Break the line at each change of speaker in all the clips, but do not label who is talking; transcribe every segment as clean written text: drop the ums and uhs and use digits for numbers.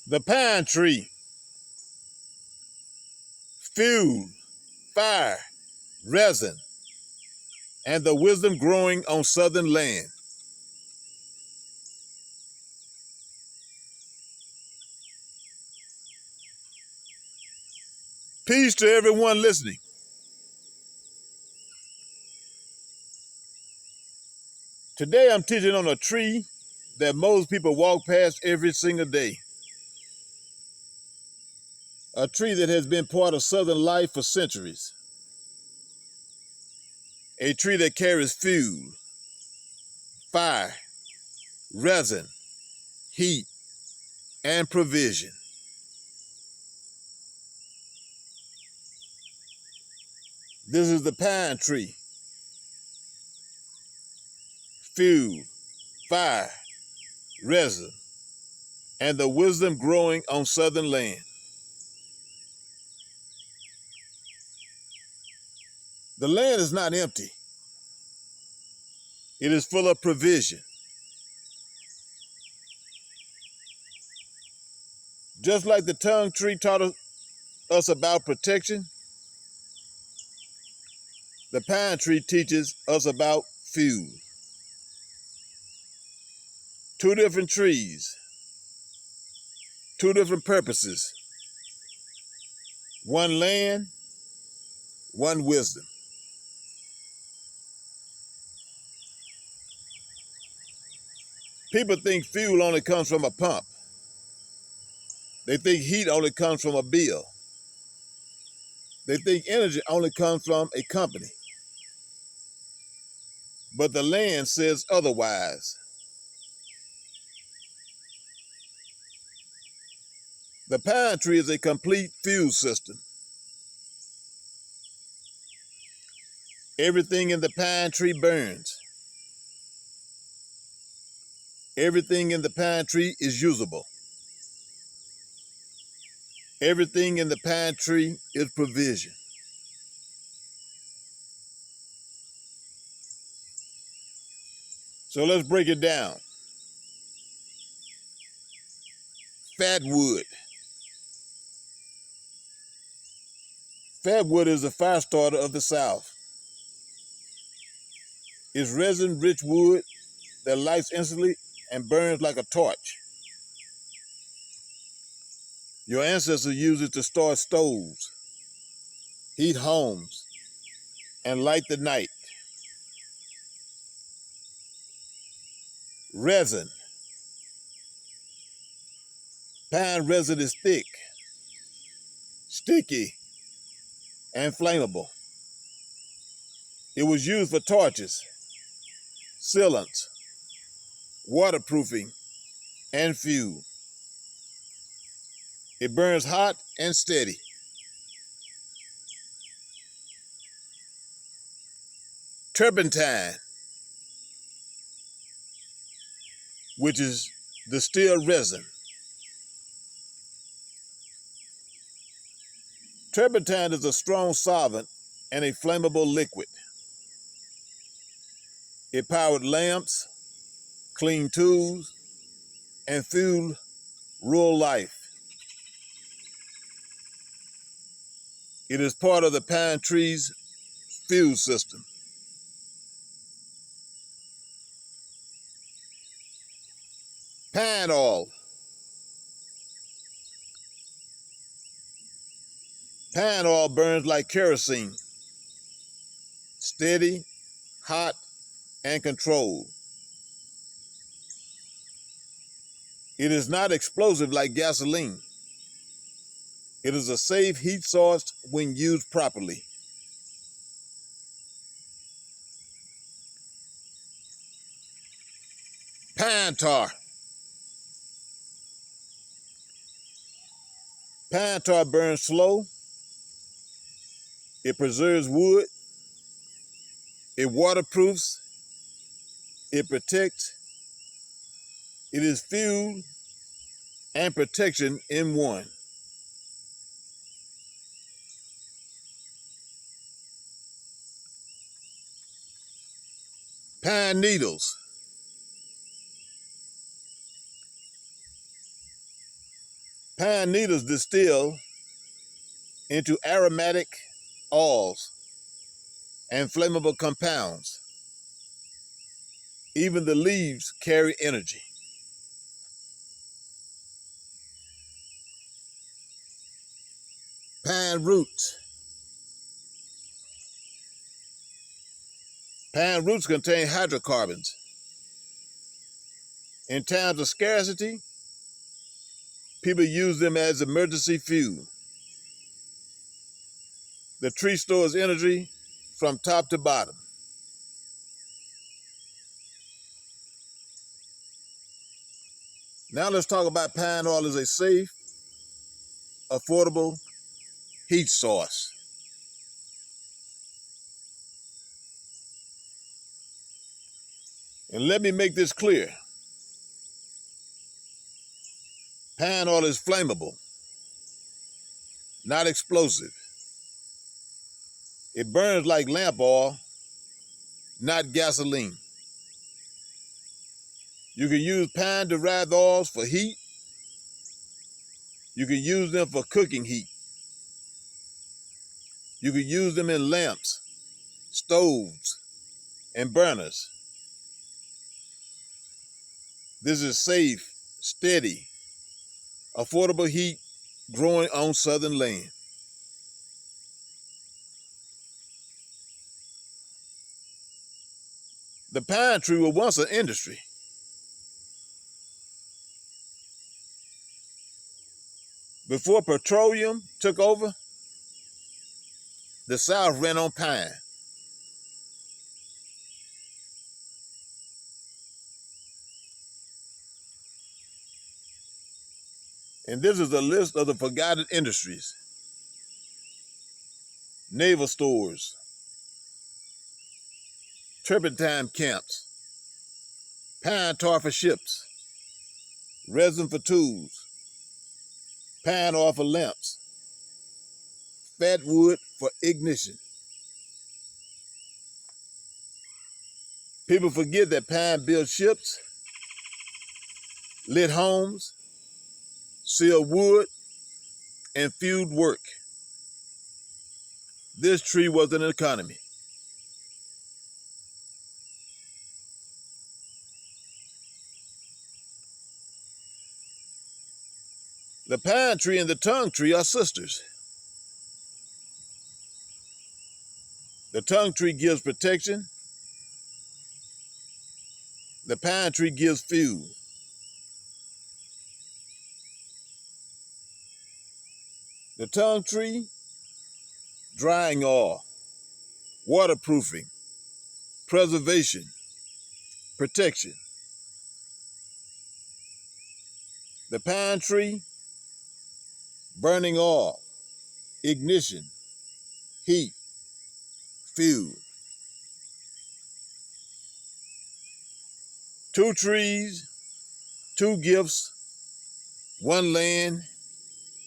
The pine tree, fuel, fire, resin, and the wisdom growing on southern land. Peace to everyone listening. Today I'm teaching on a tree that most people walk past every single day. A tree that has been part of southern life for centuries. A tree that carries fuel, fire, resin, heat, and provision. This is the pine tree. Fuel, fire, resin, and the wisdom growing on southern land. The land is not empty. It is full of provision. Just like the tongue tree taught us about protection, the pine tree teaches us about fuel. Two different trees, two different purposes. One land, one wisdom. People think fuel only comes from a pump. They think heat only comes from a bill. They think energy only comes from a company. But the land says otherwise. The pine tree is a complete fuel system. Everything in the pine tree burns. Everything in the pine tree is usable. Everything in the pine tree is provision. So let's break it down. Fatwood. Fatwood is the fire starter of the South. It's resin-rich wood that lights instantly and burns like a torch. Your ancestors used it to start stoves, heat homes, and light the night. Resin. Pine resin is thick, sticky, and flammable. It was used for torches, sealants, waterproofing, and fuel. It burns hot and steady. Turpentine, which is distilled resin. Turpentine is a strong solvent and a flammable liquid. It powered lamps, cleaned tools, and fueled rural life. It is part of the pine tree's fuel system. Pine oil. Pine oil burns like kerosene, steady, hot, and controlled. It is not explosive like gasoline. It is a safe heat source when used properly. Pine tar. Pine tar burns slow. It preserves wood. It waterproofs. It protects. It is fuel and protection in one. Pine needles. Pine needles distill into aromatic oils and flammable compounds. Even the leaves carry energy. Pine roots. Pine roots contain hydrocarbons. In times of scarcity, people use them as emergency fuel. The tree stores energy from top to bottom. Now let's talk about pine oil as a safe, affordable heat source. And let me make this clear. Pine oil is flammable, not explosive. It burns like lamp oil, not gasoline. You can use pine-derived oils for heat. You can use them for cooking heat. You can use them in lamps, stoves, and burners. This is safe, steady, affordable heat growing on southern land. The pine tree was once an industry. Before petroleum took over, the South ran on pine. And this is a list of the forgotten industries. Naval stores, turpentine camps, pine tar for ships, resin for tools, pine oil for lamps, fatwood for ignition. People forget that pine built ships, lit homes, sealed wood, and fueled work. This tree was an economy. The pine tree and the tongue tree are sisters. The tongue tree gives protection. The pine tree gives fuel. The tongue tree, drying oil, waterproofing, preservation, protection. The pine tree, burning oil, ignition, heat, fuel. Two trees, two gifts, one land,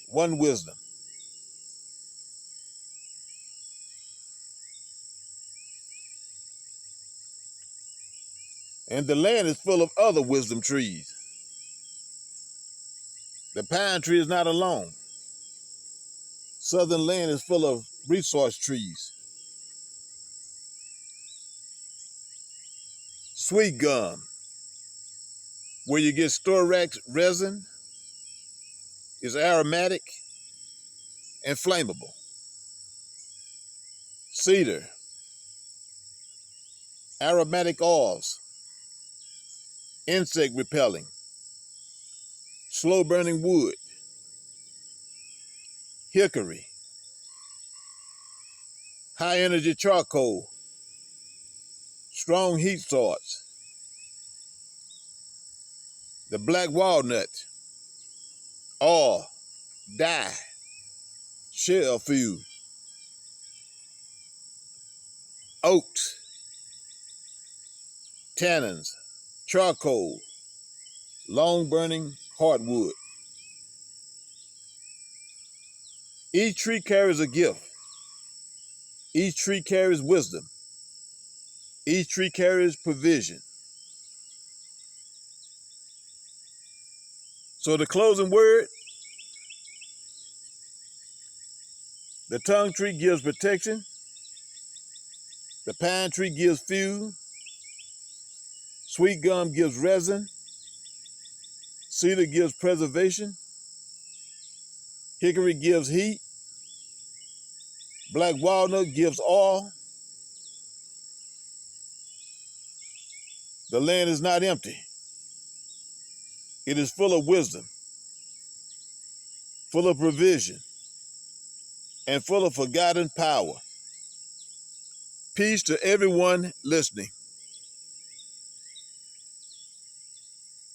one wisdom. And the land is full of other wisdom trees. The pine tree is not alone. Southern land is full of resource trees. Sweet gum, where you get storax resin, is aromatic and flammable. Cedar, aromatic oils, insect repelling, slow burning wood. Hickory, high energy charcoal, strong heat source. The black walnut, oil, dye, shell fuel. Oaks, tannins, charcoal, long burning hardwood. Each tree carries a gift. Each tree carries wisdom. Each tree carries provision. So the closing word, The tongue tree gives protection. The pine tree gives fuel. Sweet gum gives resin. Cedar gives preservation. Hickory gives heat. Black walnut gives oil. The land is not empty. It is full of wisdom, full of provision, and full of forgotten power. Peace to everyone listening.